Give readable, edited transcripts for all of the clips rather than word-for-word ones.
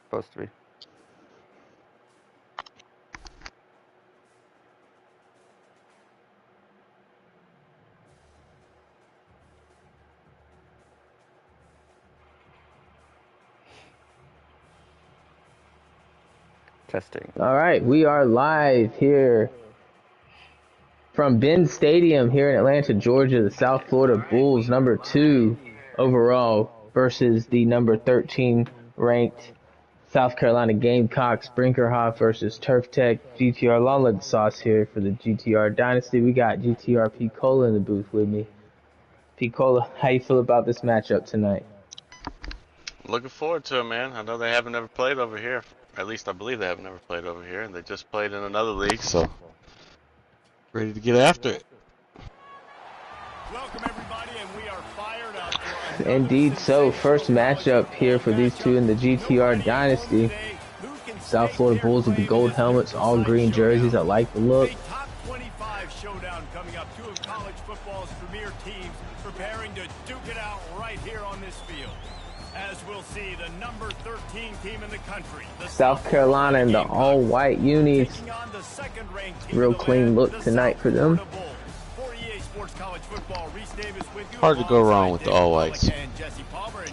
Supposed to be. Testing. All right, we are live here from Benz Stadium here in Atlanta, Georgia. The South Florida Bulls, number 2 overall, versus the number 13 ranked South Carolina Gamecocks. Brinkerhoff versus Turf Tech. GTR Long Leg Sauce here for the GTR Dynasty. We got GTR P. Cola in the booth with me. P. Cola, how you feel about this matchup tonight? Looking forward to it, man. I know they haven't ever played over here. At least I believe they haven't ever played over here, and they just played in another league, so ready to get after it. Welcome everybody, and we are fired up. Indeed so. First matchup here for these two in the GTR Dynasty. South Florida Bulls with the gold helmets, all green jerseys. I like the look. Top 25 showdown coming up. Two of college football's premier teams preparing to duke it out right here on this field. As we'll see, the number 13 team in the country, South Carolina in the all-white unis. Real clean look tonight for them. Hard to go wrong with the all-whites.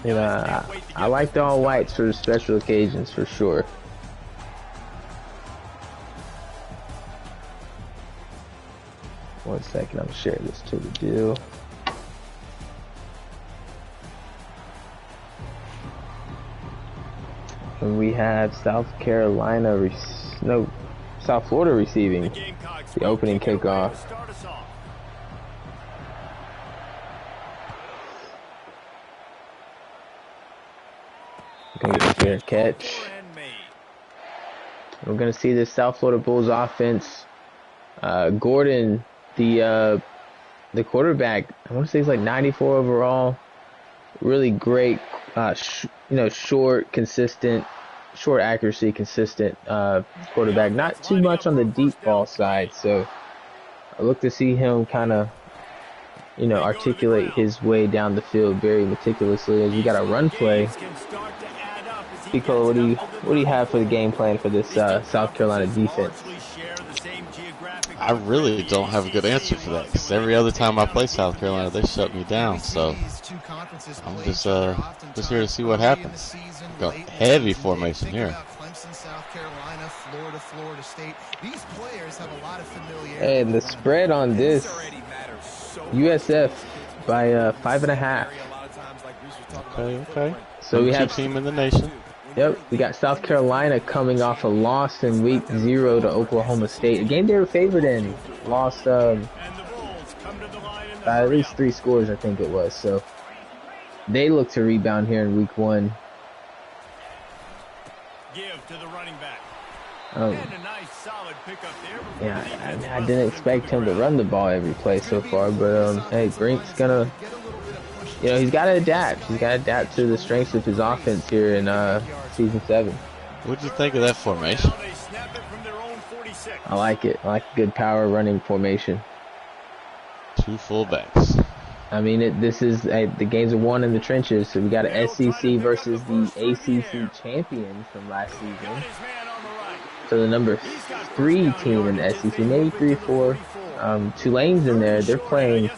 Yeah, I like the all-whites for special occasions for sure. One second, I'm sharing this to the deal. And we have South Florida receiving the opening kickoff. Gonna get a fair catch. We're gonna see this South Florida Bulls offense. Gordon, the quarterback, I want to say he's like 94 overall. Really great, short, consistent, short accuracy, consistent quarterback. Not too much on the deep ball side, so I look to see him kind of, articulate his way down the field very meticulously. As we got a run play. Pico, what do you have for the game plan for this South Carolina defense? I really don't have a good answer for that, because every other time I play South Carolina, they shut me down. So I'm just here to see what happens. Got heavy formation here. And the spread on this, USF by 5.5. Okay. So we have team in the nation. Yep, we got South Carolina coming off a loss in week 0 to Oklahoma State. A game they were favored in. Lost by at least 3 scores, I think it was. So they look to rebound here in week 1. Give to the running back. Yeah, I didn't expect him to run the ball every play so far, but hey, Brink's gonna, he's got to adapt. He's got to adapt to the strengths of his offense here in season 7. What'd you think of that formation? I like it. I like a good power running formation. 2 fullbacks. I mean, this is the games are won in the trenches. So we got an SEC versus the ACC champions from last season. So the number 3 team in the SEC, maybe 3 or 4. Tulane's in there. Tulane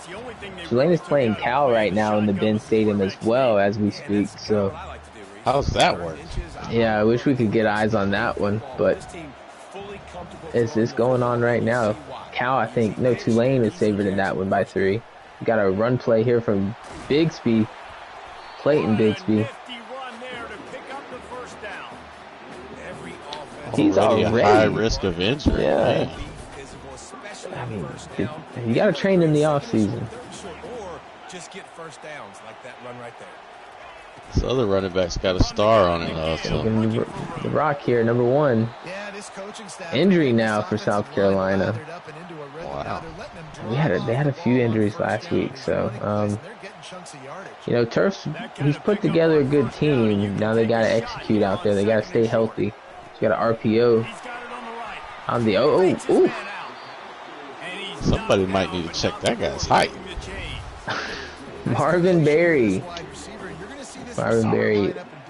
is playing Cal right now in the Benz Stadium as well as we speak. So how's that work? Yeah, I wish we could get eyes on that one, but it's going on right now. Cal, Tulane is favored in that one by 3. We got a run play here from Bigsby, Clayton Bigsby. He's already a high risk of injury. Yeah. I mean, you got to train in the off season. Just get first downs like that run right there. This other running back's got a star on it. So. The Rock here, number 1. Injury now for South Carolina. Wow. They had a few injuries last week, so Turf's, he's put together a good team. Now they got to execute out there. They got to stay healthy. You got an RPO on the ooh. Somebody might need to check that guy's height. Marvin Berry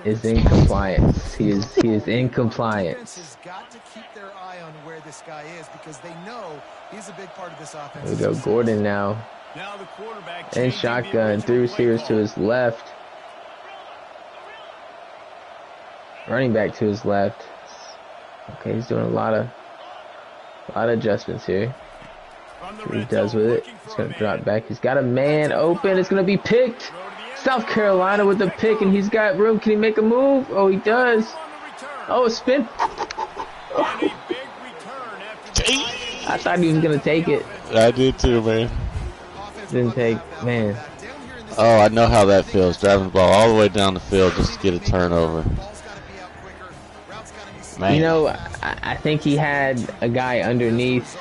is in compliance. He is in compliance. Has got to keep their eye on where this guy is because they know he's a big part of this offense. There we go, Gordon now. Now the quarterback And shotgun, 3 receivers to his left. Running back to his left. Okay, he's doing a lot of adjustments here. See what he does with it. He's gonna drop back. He's got a man open. It's gonna be picked. South Carolina with the pick, and he's got room. Can he make a move? Oh, he does. Oh, a spin. I thought he was gonna take it. I did too, man. Didn't take, man. Oh, I know how that feels. Driving the ball all the way down the field just to get a turnover. Man. You know, I think he had a guy underneath.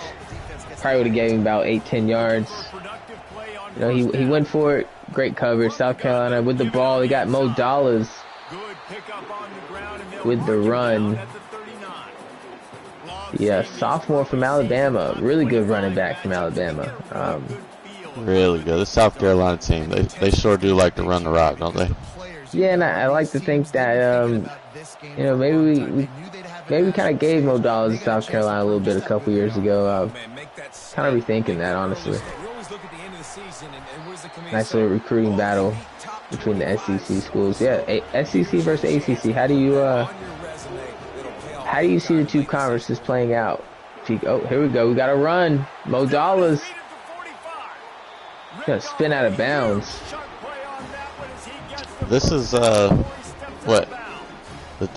Probably would have gave him about 8-10 yards. You know, he went for it. Great coverage. South Carolina with the ball. They got Mo Dollars with the run. Yeah, sophomore from Alabama. Really good running back from Alabama. Really good. The South Carolina team, they sure do like to run the rock, don't they? Yeah, and I like to think that, you know, maybe we kind of gave Mo Dollars to South Carolina a little bit a couple years ago. Kind of rethinking that, honestly. Nice little recruiting battle between the SEC schools. Yeah, SEC versus ACC. How do you see the two conferences playing out? Oh, here we go. We got a run. Mo Dollars. Gonna spin out of bounds. This is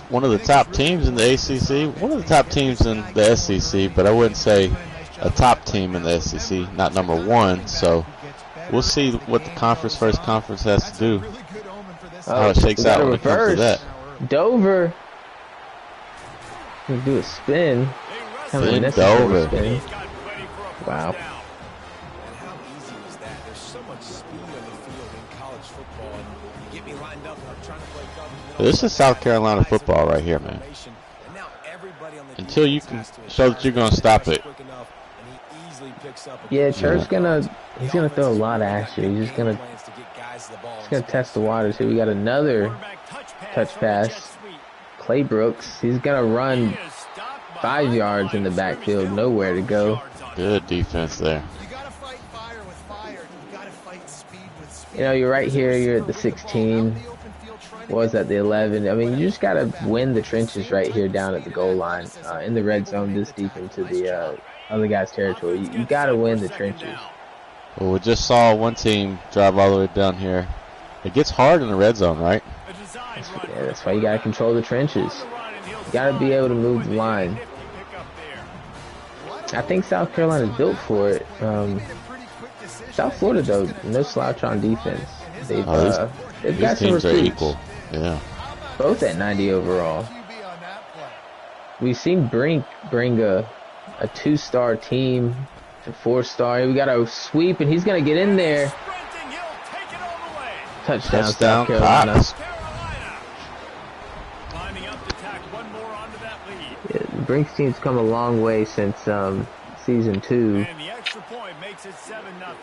one of the top teams in the ACC. One of the top teams in the SEC, but I wouldn't say a top team in the SEC. Not number one. So we'll see what the conference has to do. How it shakes out when it comes to that. Dover. Do a spin. Spin Dover. Spin. Wow. This is South Carolina football right here, man. Until you can show that you're going to stop it. Yeah, Church's he's gonna throw a lot of action. He's just gonna test the waters here. We got another touch pass. Clay Brooks, he's gonna run 5 yards in the backfield, nowhere to go. Good defense there. You know, you're right here. You're at the 16. Was at the 11. I mean, you just gotta win the trenches right here down at the goal line, in the red zone, this deep into the other guy's territory. You gotta win the trenches. Well, we just saw one team drive all the way down here. It gets hard in the red zone, right? That's why you gotta control the trenches. You gotta be able to move the line. I think South Carolina's built for it. South Florida, though, no slouch on defense. They've got some teams recruits. are equal. Yeah. Both at 90 overall. We've seen Brink bring a 2-star team to 4-star. We got a sweep, and he's going to get in there. Touchdown, South Carolina. Yeah, Brink's team's come a long way since season 2.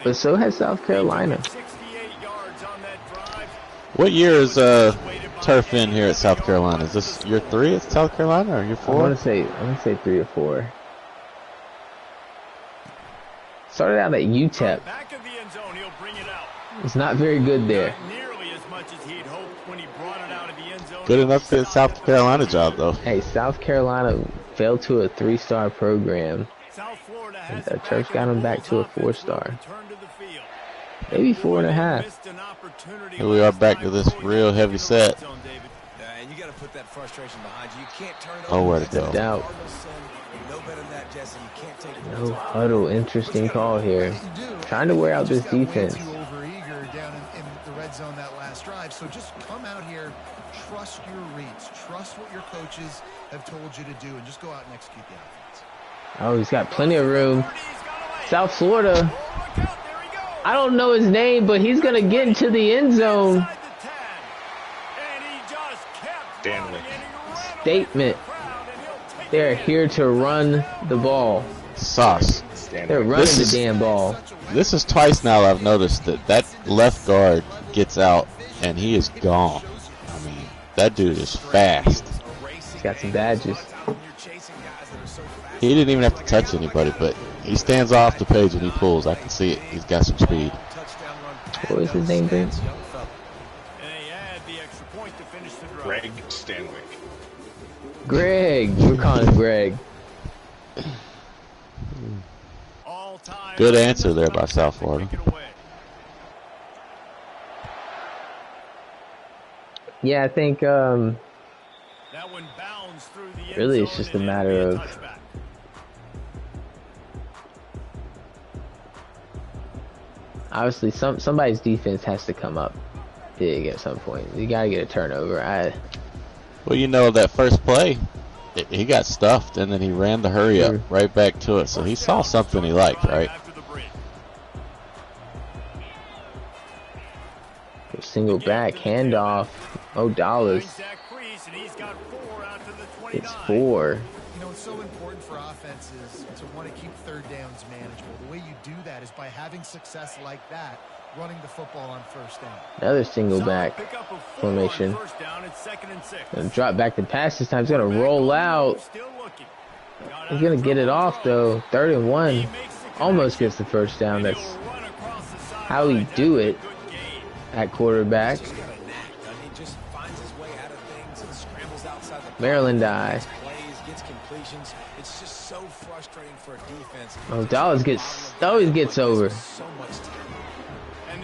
But so has South Carolina. What year is turf in here at South Carolina? Is this year 3 at South Carolina or year 4? I want to say 3 or 4. Started out at UTEP. It's not very good there. Good enough for the South Carolina job, though. Hey, South Carolina fell to a 3-star program. And the Church got them back to a 4-star. Maybe 4.5. Here we are back to this real heavy set. Nowhere to go. Doubt. No huddle. Interesting call here. Trying to wear out this defense. So just come out here, trust your reads, trust what your coaches have told you to do, and just go out and execute the offense. Oh, he's got plenty of room. South Florida. I don't know his name, but he's going to get into the end zone. Statement. They're here to run the ball. Sauce. They're running the damn ball. This is twice now I've noticed that left guard gets out and he is gone. I mean, That dude is fast. He's got some badges. He didn't even have to touch anybody, but he stands off the page when he pulls. I can see it. He's got some speed. What was his name, Vince? Greg Stanwyck. Greg. We're calling him Greg. Good answer there by South Florida. Yeah, I think really it's just a matter of obviously somebody's defense has to come up big at some point. You gotta get a turnover. Well, you know, that first play, he got stuffed and then he ran the hurry up right back to it. So he saw something he liked, right? Single back handoff. Oh, dollars. It's 4. You know, it's so important for offenses to want to keep third downs manageable. The way you do that is by having success like that, running the football on first down. Another single back formation. Gonna drop back the pass this time. He's gonna roll out. He's gonna get it off though. 3rd and 1. Almost gets the first down. That's how we do it at quarterback. Maryland die. Oh, Dallas always gets over. I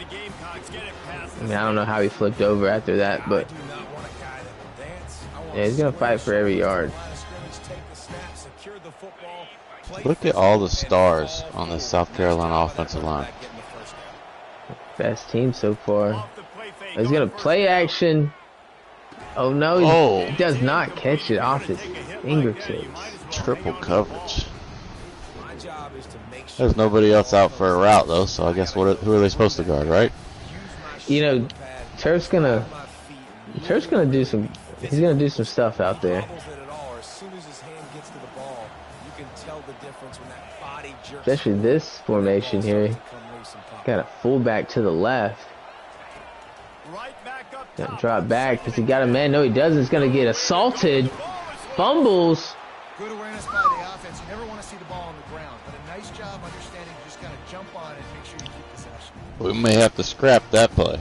mean, I don't know how he flipped over after that, but yeah, he's gonna fight for every yard. Look at all the stars on the South Carolina offensive line. Best team so far. He's gonna play action. Oh no, he does not catch it off his fingertips. Triple coverage. There's nobody else out for a route though, so I guess who are they supposed to guard, right? You know, Turf's gonna do some. He's gonna do some stuff out there. Especially this formation here. Got a fullback to the left. Gonna drop back because he got a man. No, he doesn't. He's gonna get assaulted. Fumbles. Good awareness by the offense. You never want to see the ball on the ground, but a nice job understanding you just gotta jump on it and make sure you keep possession. We may have to scrap that play.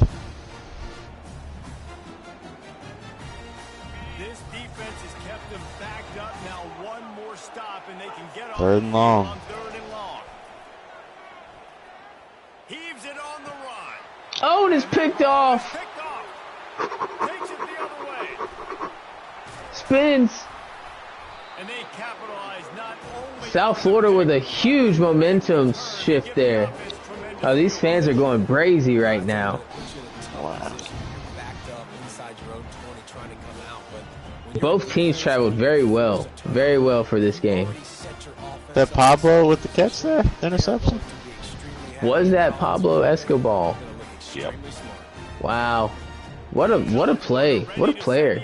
This defense has kept them backed up. Now one more stop and they can get on 3rd and long. on 3rd and long. Heaves it on the run. Oh, and it's picked off. Picked off. Takes it the other way. Spins. And they capitalize not only South Florida with a huge momentum shift there. Oh, these fans are going crazy right now. Wow. Both teams traveled very well for this game. That Pablo with the catch there, interception. Was that Pablo Escobar? Yep. Wow, what a play! What a player!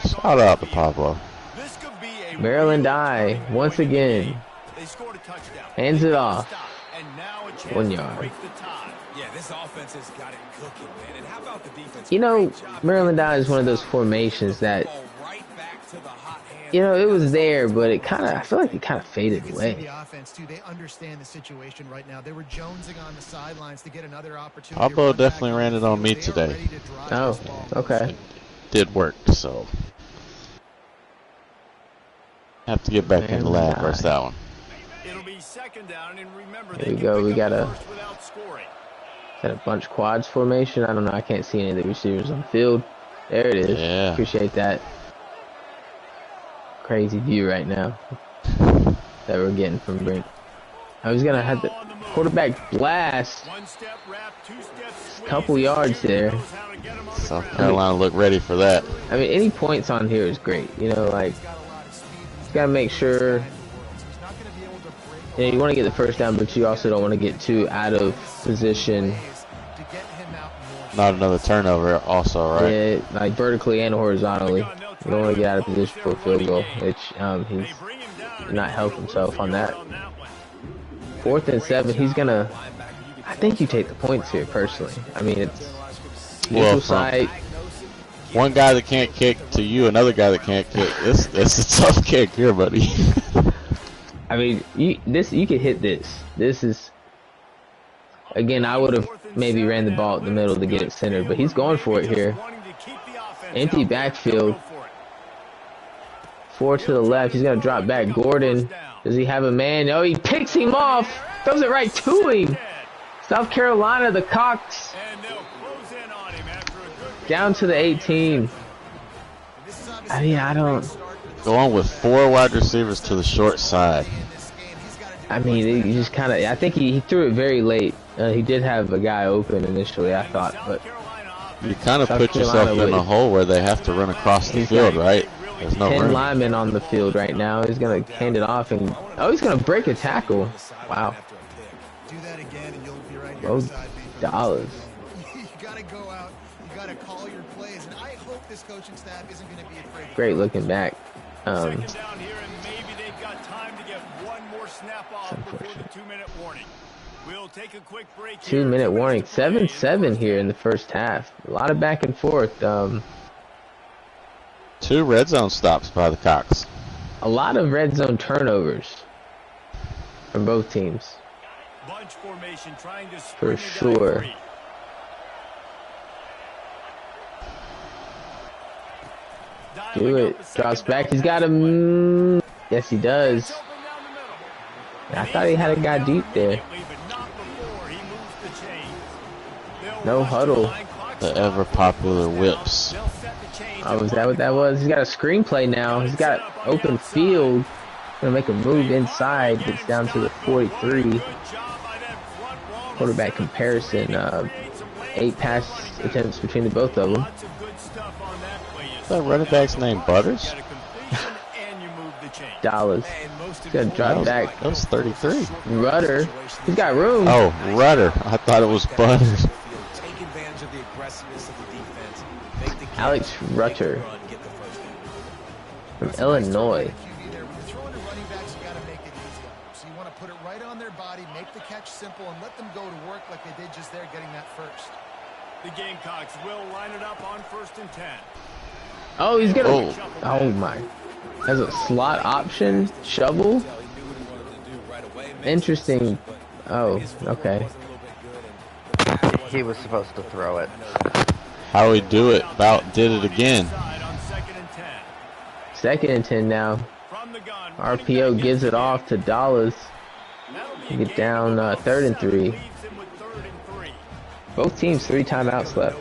Shout out to Pablo. Maryland die once again. Hands it off. 1 yard. You know, Maryland die is one of those formations that, you know, it was there, but I feel like it kind of faded away. The offense too, they understand the situation right now. They were jonesing on the sidelines to get another opportunity. Pablo definitely ran it on me today. Oh, okay. It did work, so have to get back in the lab versus that one. It'll be 2nd down, and remember, Here we go. We got a bunch quads formation. I don't know. I can't see any of the receivers on the field. There it is. Yeah. Appreciate that. Crazy view right now that we're getting from Brink. I was gonna have the quarterback blast. Couple yards there. South Carolina look ready for that. I mean, any points on here is great. You know, like, you gotta make sure. You know, you want to get the first down, but you also don't want to get too out of position. Not another turnover, also, right? Yeah, like vertically and horizontally. You don't want to get out of position for a field goal, which he's not help himself on that. 4th and 7, he's gonna. I think you take the points here personally. I mean, it's neutral site. one guy that can't kick to you, another guy that can't kick. It's a tough kick here, buddy. I mean, you could hit this. This is, again, I would have maybe ran the ball at the middle to get it centered, but he's going for it here. Empty backfield. 4 to the left. He's going to drop back. Gordon, does he have a man? Oh, he picks him off. Throws it right to him. South Carolina, the Cox. Down to the 18. I mean, I don't. Going with 4 wide receivers to the short side. I mean, he just kind of. I think he threw it very late. He did have a guy open initially, I thought, but you kind of put yourself in a hole where they have to run across the field, right? There's no 10 room. linemen on the field right now. He's gonna hand it off, and he's gonna break a tackle. Wow. Do that again, and you'll be right here. Oh, dollars. You gotta go out. You gotta call your plays, and I hope this coaching staff isn't gonna be afraid. Great looking back. Second down here, and maybe they've got time to get one more snap off before the 2-minute warning. We'll take a quick break. 2-minute warning. 7-7 here in the first half. A lot of back and forth. 2 red zone stops by the Cox. A lot of red zone turnovers from both teams. Bunch formation trying to For sure. Do it. Drops back. He's got him. Yes, he does. I thought he had a guy deep there. No huddle. The ever popular whips. Oh, is that what that was? He's got a screenplay now. He's got open field. Gonna make a move inside. Gets down to the 43. Quarterback comparison. 8 pass attempts between the both of them. Is that running back's name Butters? Dollars. He's gonna drop back. That was 33. Rudder. He's got room. Oh, Rudder. I thought it was Butters. Alex Rutter from Illinois. So you want to put it right on their body, make the catch simple, and let them go to work like they did just there getting that first. The Gamecocks will line it up on 1st and 10. Oh, he's gonna. Oh my. Has a slot option. Shovel. Interesting. Oh, okay. He was supposed to throw it. How we do it? About did it again. 2nd and 10 now. RPO gives it off to Dollars. You get down 3rd and 3. Both teams 3 timeouts left.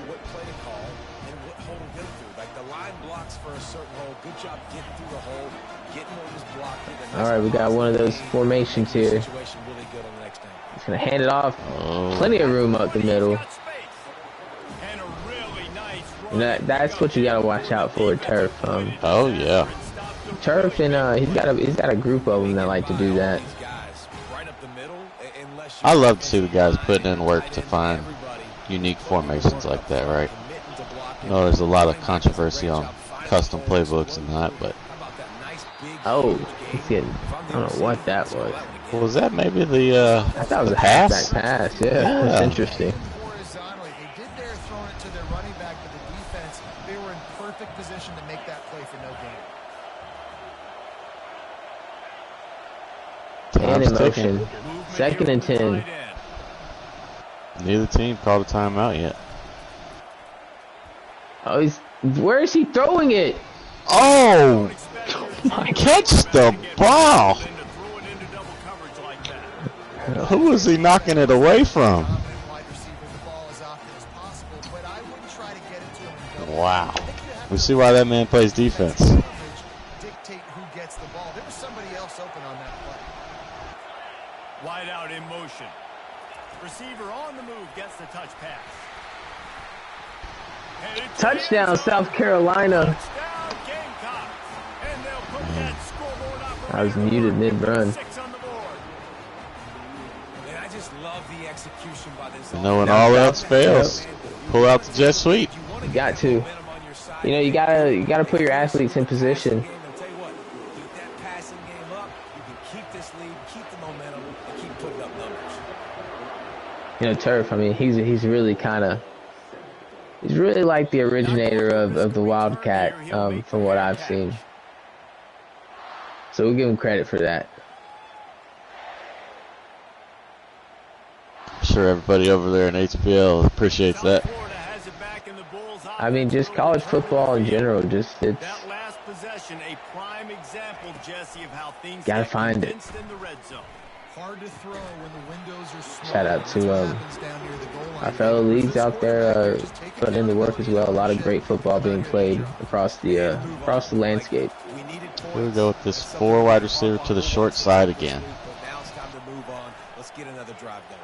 All right, we got one of those formations here. He's gonna hand it off. Plenty of room up the middle. And that's what you gotta watch out for, Turf. Oh yeah. Turf, and he's got a group of them that like to do that. I love to see the guys putting in work to find unique formations like that, right? You know, there's a lot of controversy on custom playbooks and that, but oh, he's getting. I don't know what that was. Was that maybe the I thought it was a pass? halfback pass. Yeah, that's interesting. Horizontally, they did their throwing it to their running back, but the defense, they were in perfect position to make that play for no gain. And in motion. 2nd and 10. Neither team called a timeout yet. Oh, where is he throwing it? Oh! Catch the ball! Who was he knocking it away from? Wow. We see why that man plays defense. Dictate who gets the ball. There was somebody else open on that play. Wide out in motion. Receiver on the move gets the touch pass. Touchdown, South Carolina. I was muted mid-run. You know, when all else fails, pull out the jet sweep. You got to. You know, you gotta put your athletes in position. You know, Turf. I mean, he's really kind of He's really like the originator of the Wildcat, from what I've seen. So we'll give him credit for that. I'm sure everybody over there in HPL appreciates that. I mean, just college football in general, just it's that last possession, a prime example, Jesse, of how things gotta find it. in the red zone. Hard to throw when the windows are small. Shout out to our fellow leagues out there putting in the work as well. A lot of great football being played across the landscape. Here we go with this 4 wide receiver to the short side again. Now it's time to move on. Let's get another drive going.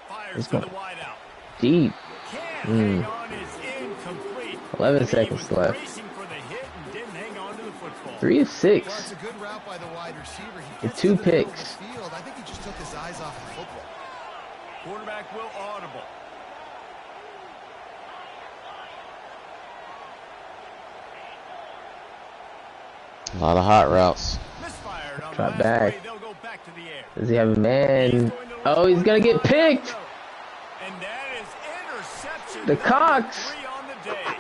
Fires to the wide out. Deep. Hang on is incomplete. 11 seconds left. Racing for the hit and didn't hang on to the football. 3 of 6. Well, it's a good route by the wide receiver. With 2 picks. I think he just took his eyes off the football. Quarterback will audible. A lot of hot routes. Misfired on Drop the last back. play. They'll go back to the air. Does he have a man? Oh, he's gonna get picked. And that is interception. The Cox. 3 on the day.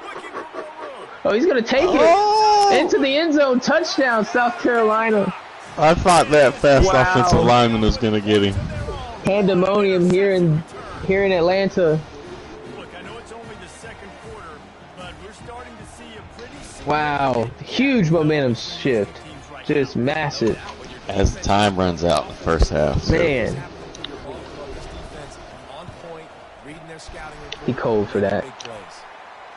Looking for more room. Oh, he's gonna take it into the end zone. Touchdown, South Carolina. I thought that fast Wow. offensive lineman was going to get him. Pandemonium here in Atlanta. Look, I know it's only the second quarter, but we're starting to see a pretty Wow, huge momentum shift, just massive. As the time runs out in the first half. So. Man, he cold for that.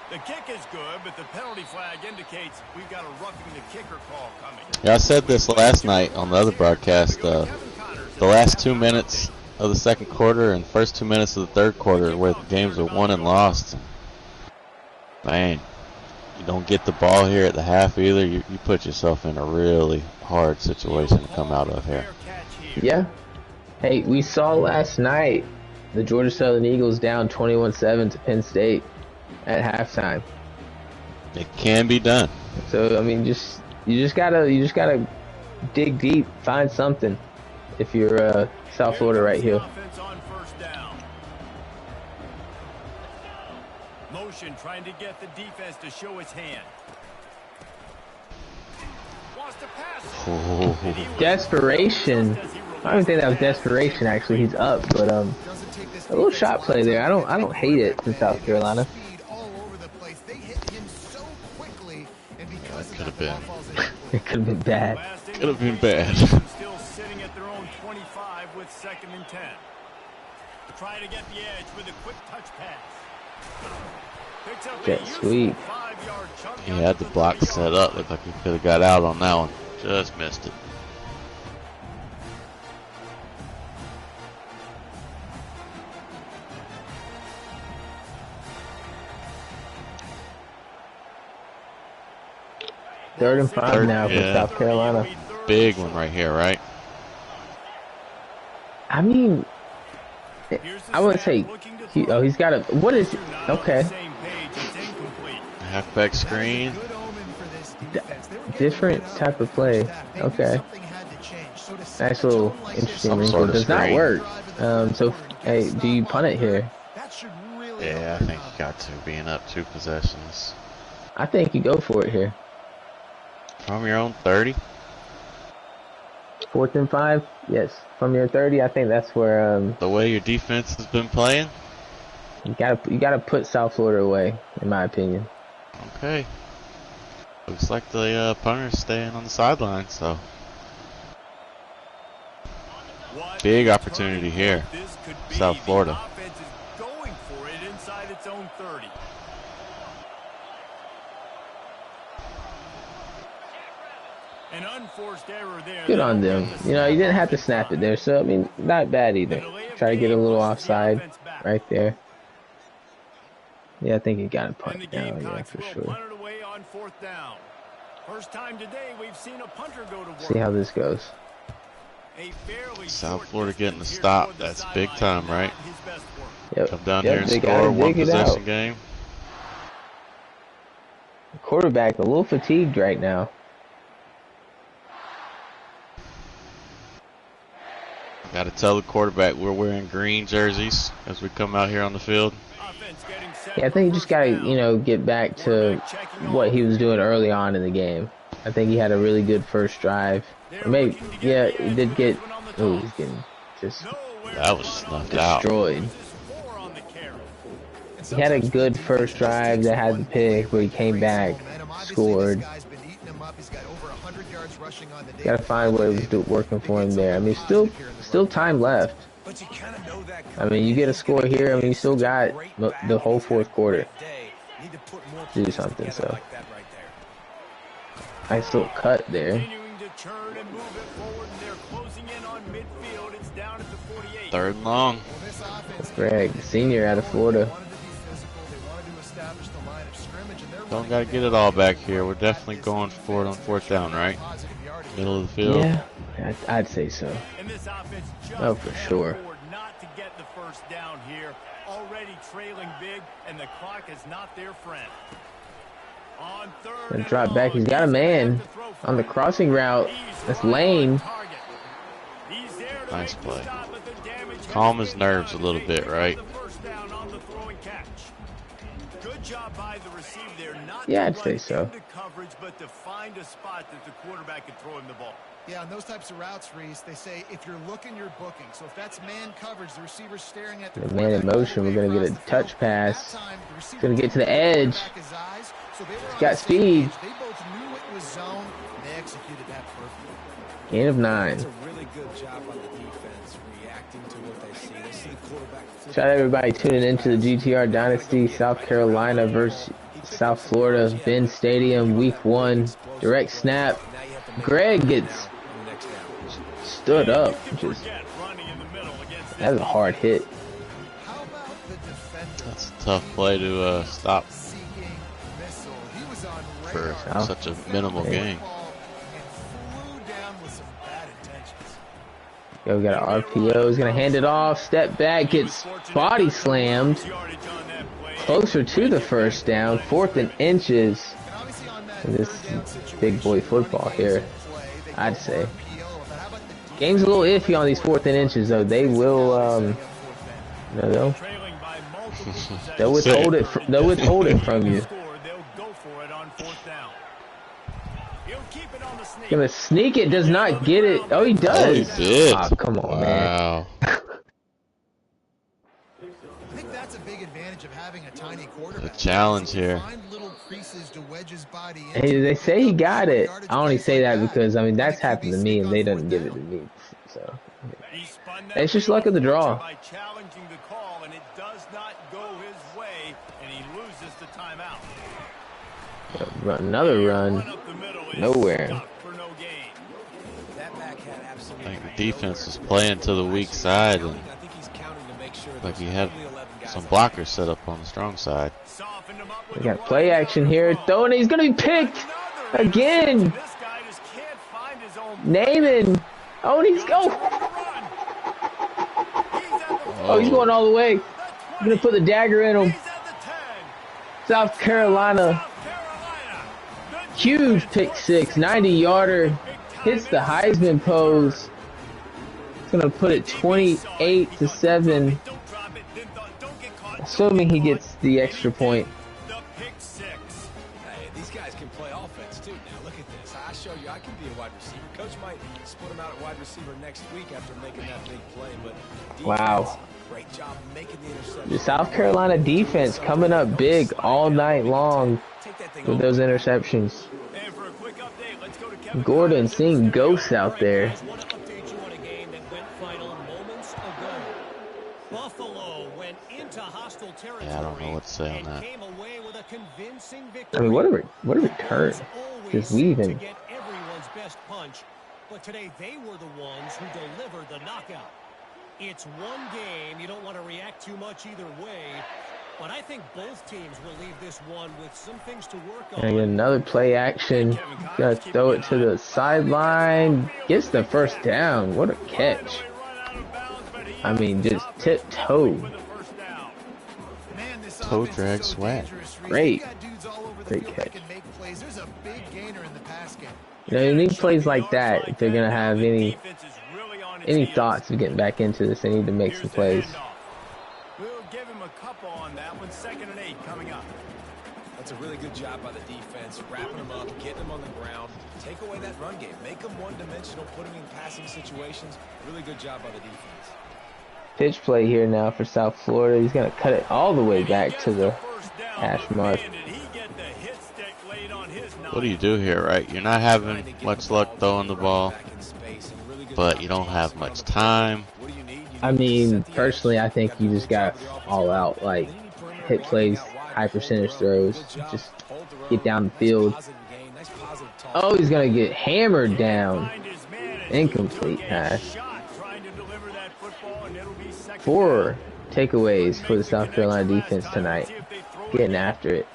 The kick is good, but the penalty flag indicates we've got a roughing the kicker call coming. Yeah, I said this last night on the other broadcast. The last 2 minutes of the second quarter and first 2 minutes of the third quarter, where the games were won and lost. Man, you don't get the ball here at the half either. You put yourself in a really hard situation to come out of here. Yeah. Hey, we saw last night the Georgia Southern Eagles down 21-7 to Penn State at halftime. It can be done. So I mean, you just gotta dig deep, find something. If you're South Florida right here. Motion trying to get the defense to show his hand. Wants to pass. Oh. Desperation. I don't think that was desperation. Actually, he's up, but a little shot play there. I don't hate it in South Carolina. Could have been. It could have been bad. Could have been bad. Still sitting at their own 25 with 2nd and 10. Try to get the edge with a quick touch pass. Picks up Jet sweep. 5-yard chunk. He had the block set up. Looked like he could have got out on that one. Just missed it. Third and 5 now for South Carolina. Big one right here, right? I mean, I wouldn't say. He's got a. What is? Okay. Halfback screen. Different type of play. Okay. Nice little interesting wrinkle. Does not work. So, hey, do you punt it here? Yeah, I think you got to. Being up 2 possessions. I think you go for it here. From your own 30? 4th and 5? Yes. From your 30, I think that's where the way your defense has been playing? You gotta put South Florida away, in my opinion. Okay. Looks like the punter's staying on the sideline, so big opportunity here. South Florida. Offense is going for it inside its own 30. An unforced error there. Good on them. You know, you didn't have to snap it there, so I mean, not bad either. Try to get a little offside right there. Yeah, I think you got to punt it down, yeah, for sure. First time today we've seen a punter go to work. See how this goes. South Florida getting a stop. That's big time, right? Yep. Come down here and score 1 possession game. The quarterback a little fatigued right now. Got to tell the quarterback we're wearing green jerseys as we come out here on the field. Yeah, I think he just got to, you know, get back to what he was doing early on in the game. I think he had a really good first drive. Or maybe, yeah, he did get. Oh, he's getting just that was snuffed out. Destroyed. He had a good first drive that had the pick, but he came back, scored. Got to find what was working for him there. I mean, still time left. I mean, you get a score here. I mean, you still got the whole fourth quarter to do something. So, nice little cut there. Third and long. Greg, senior out of Florida. Don't gotta get it all back here. We're definitely going for it on fourth down, right? Middle of the field. Yeah, I'd say so. Oh, for sure. Not to get the first down here. Already trailing big, and the clock is not their friend. On third and drop back. He's got a man on the crossing route. That's Lane. Nice play. Calm his nerves a little bit, right? Yeah, I'd say so. Coverage, but to find a spot that the quarterback can throw him the ball. Yeah, on those types of routes, Reese, they say if you're looking, you're booking. So if that's man coverage, the receiver's staring at the man in motion. We're gonna get a touch pass. He's gonna get to the edge. He's got speed. They both knew it was zone. They executed that perfectly. Gain of 9. That's a really good job on the defense, reacting to what they see. They see the quarterback. Shout out everybody tuning into the GTR Dynasty, South Carolina versus South Florida, Ben Stadium, Week 1, direct snap. Greg gets stood up. That's a hard hit. That's a tough play to stop for such a minimal gain. Yo, we got an RPO. He's going to hand it off. Step back. Gets body slammed. Closer to the first down. 4th and inches. This big boy football here, I'd say. Game's a little iffy on these 4th and inches, though. They will, they'll withhold it. They'll withhold it from you. Gonna sneak it, does not get it. Oh, he does. Oh, he did. Oh, come on, wow. I think that's a big advantage of having a tiny quarterback. A challenge here. Hey, they say he got it. I only say that because, I mean, that's happened to me and they didn't give it to me. So, it's just luck of the draw. By challenging the call, and it does not go his way, and he loses the timeout. Another run. Nowhere. I think the defense was playing to the weak side, and like he had some blockers set up on the strong side. We got play action here. Throwing, he's gonna be picked again. Naaman. Oh, and he's go. Oh, he's going all the way. I'm gonna put the dagger in him. South Carolina. Huge pick 6, 90-yarder. Hits the Heisman pose. It's gonna put it 28-7. Assuming he gets the extra point. Hey, these guys can play offense too. Now look at this. I show you I can be a wide receiver. Coach might split him out at wide receiver next week after making that big play, but defense, wow. Great job making the interception. The South Carolina defense coming up big all night long with those interceptions. Gordon seeing ghosts out there. Yeah, I don't know what to say on that. I mean, what a return. Just weaving. But today they were the ones who delivered the knockout. It's one game. You don't want to react too much either way. But I think both teams will leave this one with some things to work on. And another play action. Gonna throw it to the sideline. Gets the first down. What a catch. I mean, just tiptoe. Toe drag swag. Great. Great catch. You know, you need plays like that if they're going to have any Any thoughts of getting back into this? They need to make some plays. We'll give him a couple on that one. 2nd and 8 coming up. That's a really good job by the defense, wrapping them up, getting them on the ground. Take away that run game. Make them one-dimensional, put them in passing situations. Really good job by the defense. Pitch play here now for South Florida. He's going to cut it all the way back to the hash mark. What do you do here, right? You're not having much luck throwing the ball, but you don't have much time. I mean, personally, I think you just got all out, like, hit plays, high percentage throws, just get down the field. Oh, he's going to get hammered down. Incomplete pass. 4 takeaways for the South Carolina defense tonight. Getting after it.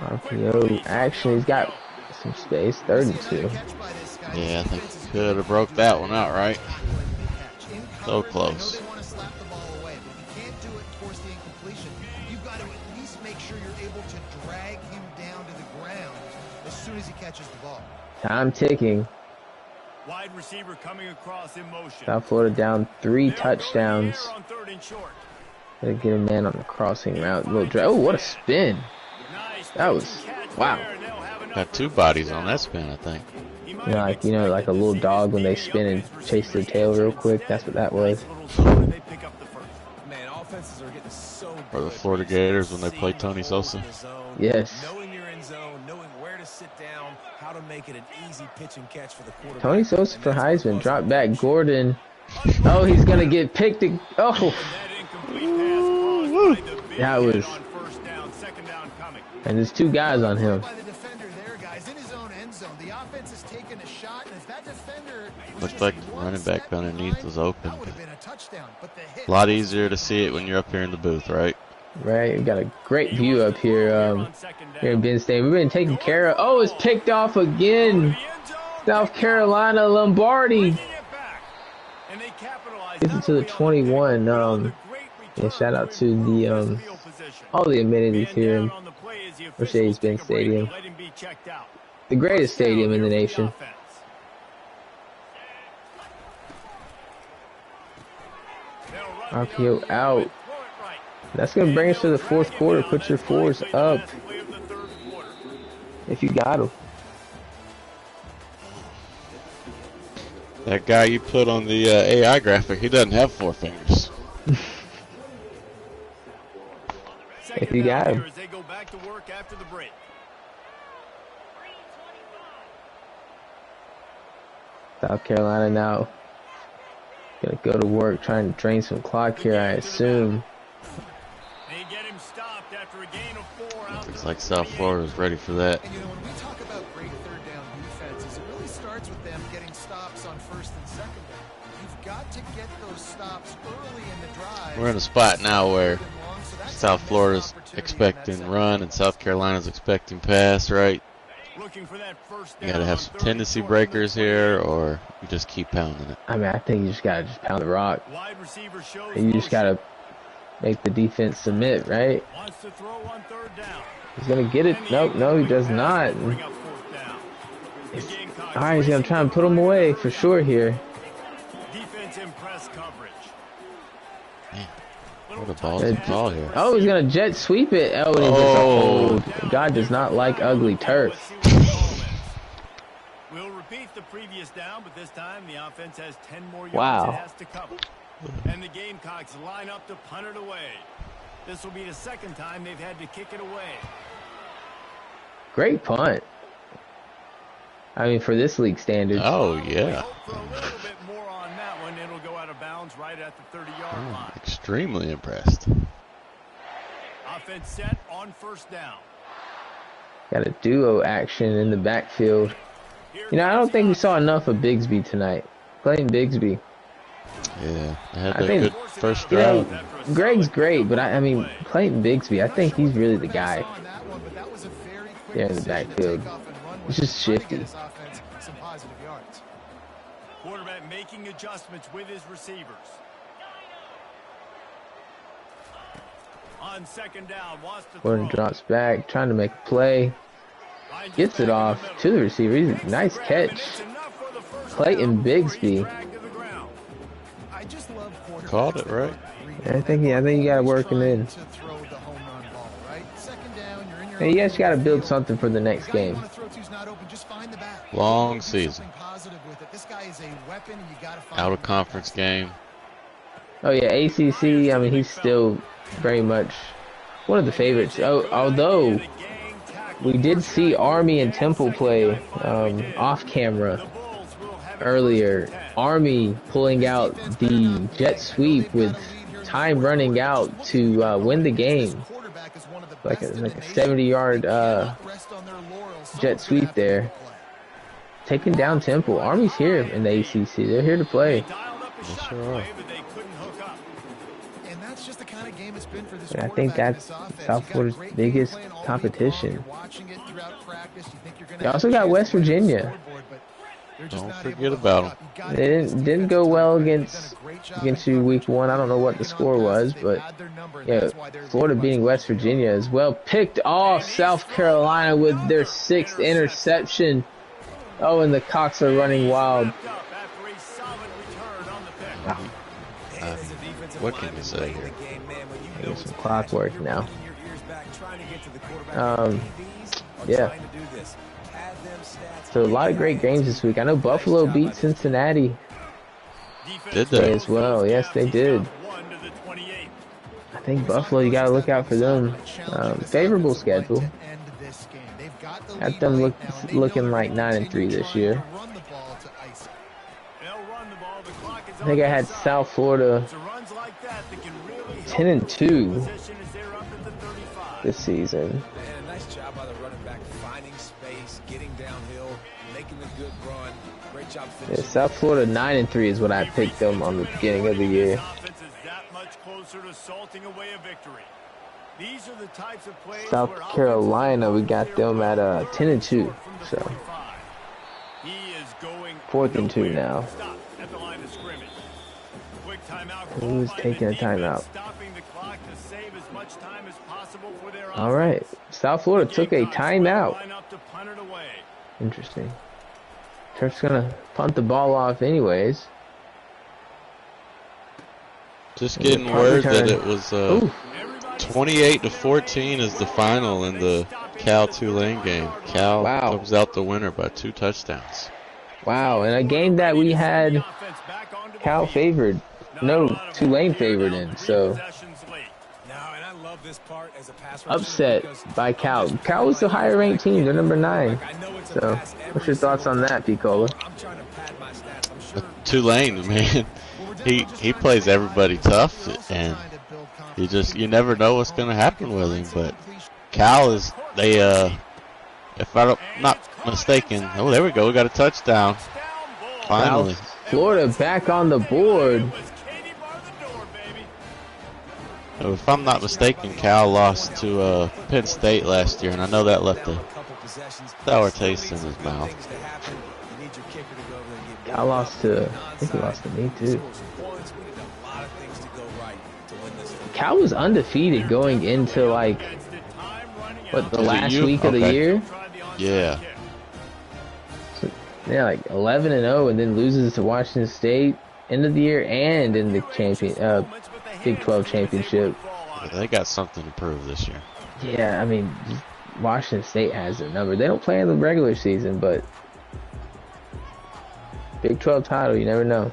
RPO action. He's got some space. 32. Yeah, I think could have broke that one out, right? So close. Time ticking. Wide receiver coming across in motion. South Florida down 3 touchdowns. Gotta get a man on the crossing route. Oh, what a spin! That was wow. Got 2 bodies on that spin, I think. You know, like a little dog when they spin and chase their tail real quick. That's what that was. Or the Florida Gators when they play Tony Sosa. Yes. Tony Sosa for Heisman. Drop back. Gordon. Oh, he's gonna get picked. Oh. That was. And there's 2 guys on him. Looked like the running back underneath was open. A lot easier to see it when you're up here in the booth, right? Right, we got a great view up here, here in Ben State. We've been taken care of. Oh, it's picked off again. South Carolina Lombardi gets it to the 21. Yeah, shout out to the all the amenities here in Mercedes-Benz Stadium, the greatest stadium in the nation. RPO out. That's going to bring us to the 4th quarter. Put your 4s up if you got them. That guy you put on the AI graphic, he doesn't have 4 fingers. If you got him. South Carolina now going to go to work, trying to drain some clock here, I assume. Looks like South Florida is ready for that. And you know, when we talk about great 3rd down defenses, it really starts with them getting stops on 1st and 2nd down. You've got to get those stops early in the drive. We're in a spot now where South Florida's expecting run and South Carolina's expecting pass, right? You got to have some tendency breakers here, or you just keep pounding it. I mean, I think you just got to just pound the rock. And you just got to make the defense submit, right? He's going to get it. Nope, no, he does not. All right, he's going to try and put him away for sure here. What a ball here. Oh, he's going to jet sweep it. Oh, and he's just a hold. God does not like ugly turf. We'll repeat the previous down, but this time the offense has 10 more yards wow. it has to cover. And the Gamecocks line up to punt it away. This will be the 2nd time they've had to kick it away. Great punt. I mean, for this league standards. Oh, yeah. For a little bit more on that one, it'll go out of bounds right at the 30-yard line. Extremely impressed. Offense set on 1st down. Got a duo action in the backfield. You know, I don't think we saw enough of Bigsby tonight. Clayton Bigsby. Yeah, I had a good first drive. You know, Greg's great, but I mean, Clayton Bigsby, I think he's really the guy there in the backfield. He's just shifty. Quarterback making adjustments with his receivers. On 2nd down, wants to Gordon drops back, trying to make a play. Gets it off to the receiver. He's a nice catch. Clayton Bigsby. I just love Called it, right? I think you got to work it in. Hey, you guys got to build something for the next game. Long season. Out of conference game. Oh yeah, ACC. I mean, he's still very much one of the favorites. Oh, although we did see Army and Temple play off camera earlier. Army pulling out the jet sweep with time running out to win the game. Like a 70-yard jet sweep there. Taking down Temple. Army's here in the ACC. They're here to play. Yes, sure are. And I think that's South Florida's biggest competition. They also got West Virginia. Don't forget about them. They didn't go well against you week 1. I don't know what the score was, but yeah, Florida beating West Virginia as well. Picked off South Carolina with their 6th interception. Oh, and the Cox are running wild. Wow. What can you say here? There's some clockwork now. Yeah. So a lot of great games this week. I know Buffalo beat Cincinnati. Did they? As well. Yes, they did. I think Buffalo, you got to look out for them. Favorable schedule. Got them looking like 9-3 this year. I think I had South Florida 10-2 this season. Nice job by the running back, finding space, getting downhill, making a good run. Great job Yeah, South Florida 9-3 is what I picked them on the beginning of the year. South Carolina, we got them at 10-2, so 4th and 2 now. Who's taking a timeout? All right, South Florida took a timeout. Interesting. Turf's gonna punt the ball off anyways. Just getting word that it was 28-14 is the final in the Cal-Tulane game. Cal comes out the winner by 2 touchdowns. Wow, in a game that we had Cal favored, no, Tulane favored in, so upset by Cal. Cal was the higher ranked team, they're number 9. So, what's your thoughts on that, Picola? Tulane, man, he plays everybody tough, and you never know what's going to happen with him. But Cal is, if I'm not mistaken, oh, there we go, we got a touchdown. Finally. Florida back on the board. If I'm not mistaken, Cal lost to Penn State last year, and I know that left a sour taste in his mouth. Cal lost to, I think he lost to me too. Cal was undefeated going into like, what, the last week of the year? Yeah. So, yeah, like 11-0, and then loses to Washington State end of the year and in the Big 12 championship. Yeah, they got something to prove this year. Yeah, I mean, Washington State has their number. They don't play in the regular season, but Big 12 title, you never know.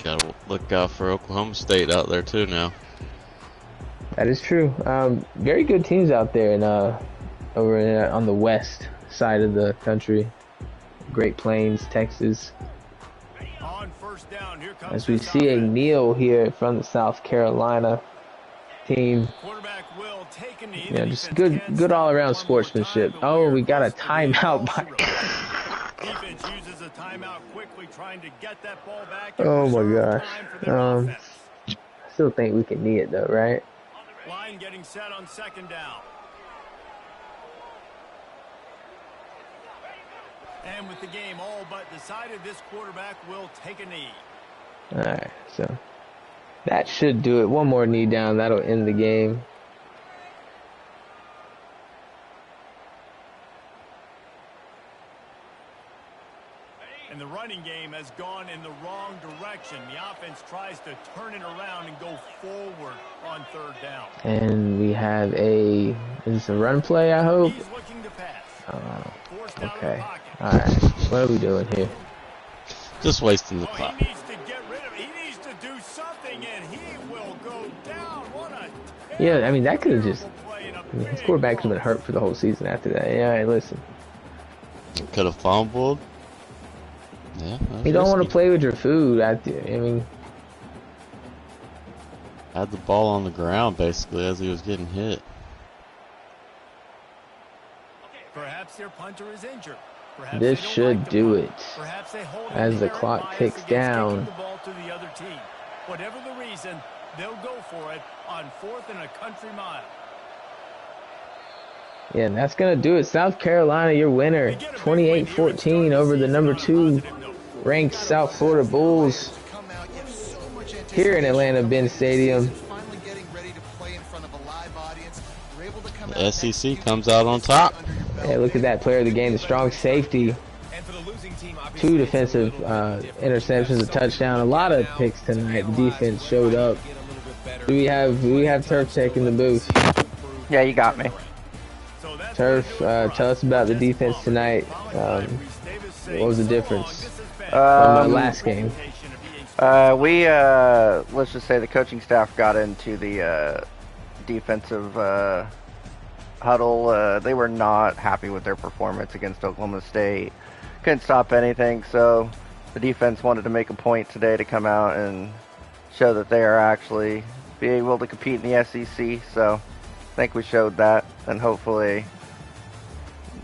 Gotta look out for Oklahoma State out there too now. That is true. Very good teams out there on the west side of the country. Great Plains, Texas. As we see a kneel here from the South Carolina team. Yeah, just good all-around sportsmanship. Oh, we got a timeout by oh my gosh. I still think we can knee it though, right? Line getting set on 2nd down. And with the game all but decided, this quarterback will take a knee. Alright, so that should do it. One more knee down, that'll end the game. And the running game has gone in the wrong direction. The offense tries to turn it around and go forward on third down. And we have is this a run play, I hope? He's looking to pass. Okay. Alright. What are we doing here? Just wasting the clock. He needs to get rid of it. He needs to do something, and he will go down. What a yeah, I mean, that could have just... his quarterback could have been hurt for the whole season after that. Yeah, alright, listen. Could have fumbled. Yeah, you don't want to play with your food. I mean... had the ball on the ground, basically, as he was getting hit. Perhaps their punter is injured. This should do it. As the clock ticks down. Whatever the reason, they'll go for it on 4th and a country mile. Yeah, and that's going to do it. South Carolina, your winner. 28-14 over the number 2 ranked South Florida Bulls here in Atlanta Benz Stadium. The SEC comes out on top. Hey, look at that player of the game, the strong safety. 2 defensive interceptions, a touchdown, a lot of picks tonight. The defense showed up. Do we have Turf Tech in the booth? Yeah, you got me. Turf, tell us about the defense tonight. What was the difference from the last game? Let's just say the coaching staff got into the defensive huddle. They were not happy with their performance against Oklahoma State. Couldn't stop anything, so the defense wanted to make a point today to come out and show that they are actually be able to compete in the SEC. So I think we showed that, and hopefully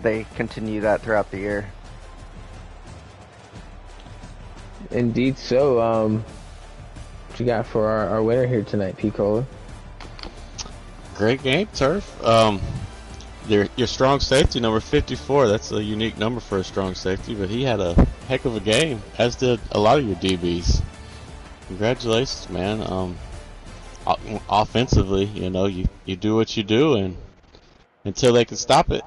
they continue that throughout the year. Indeed so. What you got for our winner here tonight, Picola? Great game, Turf. Your strong safety, number 54, that's a unique number for a strong safety, but he had a heck of a game, as did a lot of your DBs. Congratulations, man. Offensively, you do what you do, and until they can stop it,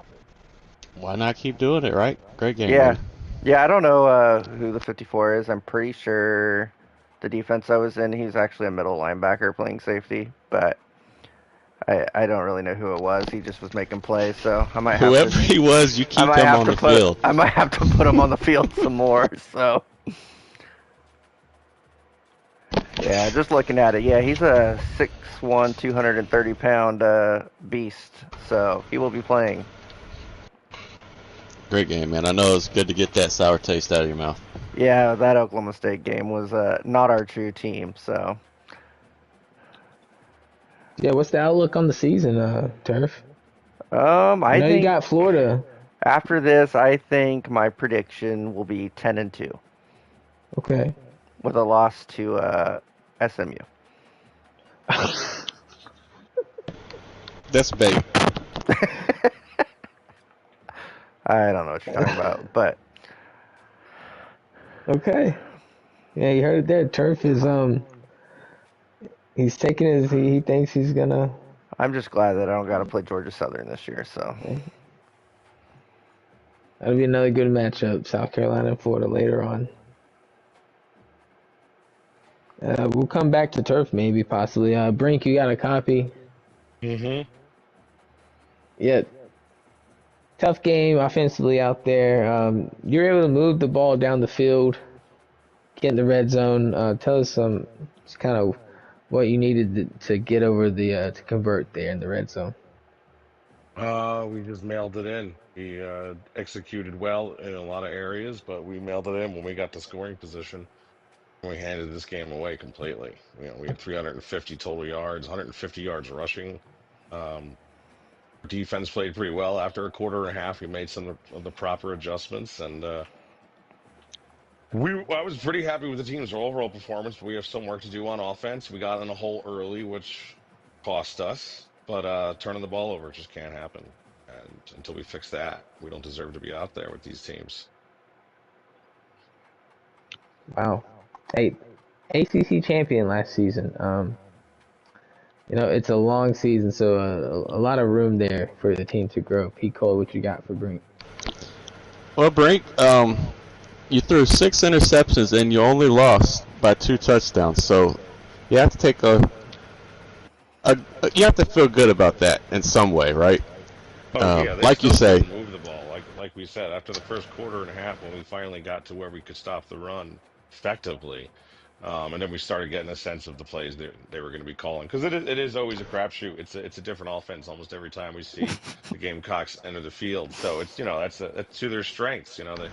why not keep doing it, right? Great game. Yeah. Man. Yeah, I don't know who the 54 is. I'm pretty sure the defense I was in, he's actually a middle linebacker playing safety, but I don't really know who it was. He just was making plays, so I might have whoever he was, you keep him on the field. I might have to put him on the field some more, so. Yeah, just looking at it, yeah, he's a 6'1", 230-pound beast, so he will be playing. Great game, man. I know it's good to get that sour taste out of your mouth. Yeah, that Oklahoma State game was not our true team, so. Yeah, what's the outlook on the season, Turf? I think you got Florida. After this, I think my prediction will be 10-2. Okay. With a loss to SMU. That's bait. I don't know what you're talking about, but okay. Yeah, you heard it there. Turf is he's taking he thinks he's gonna. I'm just glad that I don't got to play Georgia Southern this year, so. Okay. That'll be another good matchup, South Carolina and Florida later on. We'll come back to Turf maybe, possibly. Brink, you got a copy? Mm-hmm. Yeah. Tough game offensively out there. You're able to move the ball down the field, get in the red zone. Tell us just kind of what you needed to get over to convert there in the red zone. We just mailed it in. We executed well in a lot of areas, but we mailed it in when we got to scoring position. We handed this game away completely. We had 350 total yards, 150 yards rushing. Defense played pretty well. After a quarter and a half, we made some of the proper adjustments, and I was pretty happy with the team's overall performance, but we have some work to do on offense. We got in a hole early, which cost us, but turning the ball over just can't happen. And until we fix that, we don't deserve to be out there with these teams. Wow. Hey, ACC champion last season. It's a long season, so a lot of room there for the team to grow. Pete Cole, what you got for Brink? Well, Brink, You threw 6 interceptions and you only lost by 2 touchdowns. So you have to take you have to feel good about that in some way, right? Oh yeah, they Like you still say, couldn't move the ball. Like we said, after the first quarter and a half, when we finally got to where we could stop the run effectively, and then we started getting a sense of the plays they were going to be calling, because it is always a crapshoot. It's a different offense almost every time we see the Gamecocks enter the field. So it's that's to their strengths. They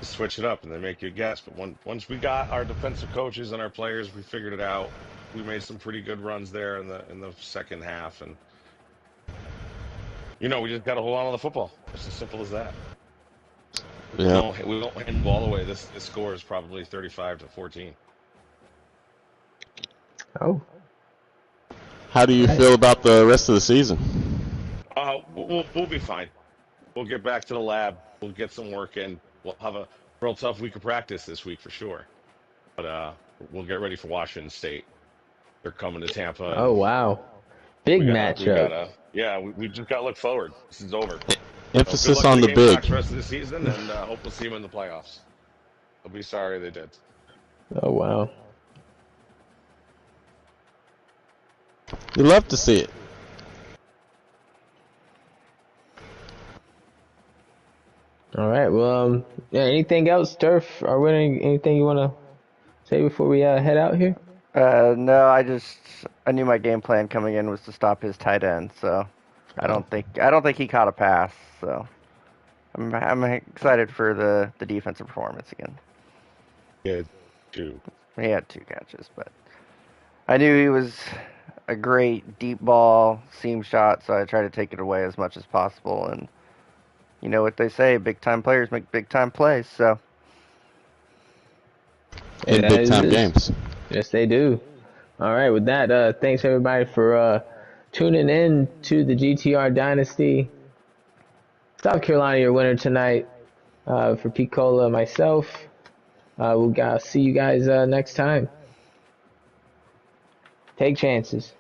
switch it up and they make you guess. But once we got our defensive coaches and our players, we figured it out. We made some pretty good runs there in the second half, and we just got to hold on to the football. It's as simple as that. yeah. We don't hand the ball away. This score is probably 35-14. Oh, How do you feel about the rest of the season? We'll be fine. We'll get back to the lab. We'll get some work in. We'll have a real tough week of practice this week for sure. But we'll get ready for Washington State. They're coming to Tampa. oh wow, big matchup. We just got to look forward. This is over. Emphasis So on the big. the rest of the season, and hope we'll see them in the playoffs. I'll be sorry they did. Oh wow. You love to see it. All right. Well, yeah. Anything else, Turf or Winning? Anything you want to say before we head out here? No, I knew my game plan coming in was to stop his tight end, so I don't think he caught a pass. So I'm excited for the defensive performance again. Yeah, too. He had 2 catches, but I knew he was a great deep ball seam shot, so I tried to take it away as much as possible. And you know what they say, big time players make big time plays. So In big time games. Yes, they do. All right. With that, thanks everybody for tuning in to the GTR Dynasty. South Carolina, your winner tonight. For Pete Cola and myself, we'll see you guys next time. Take chances.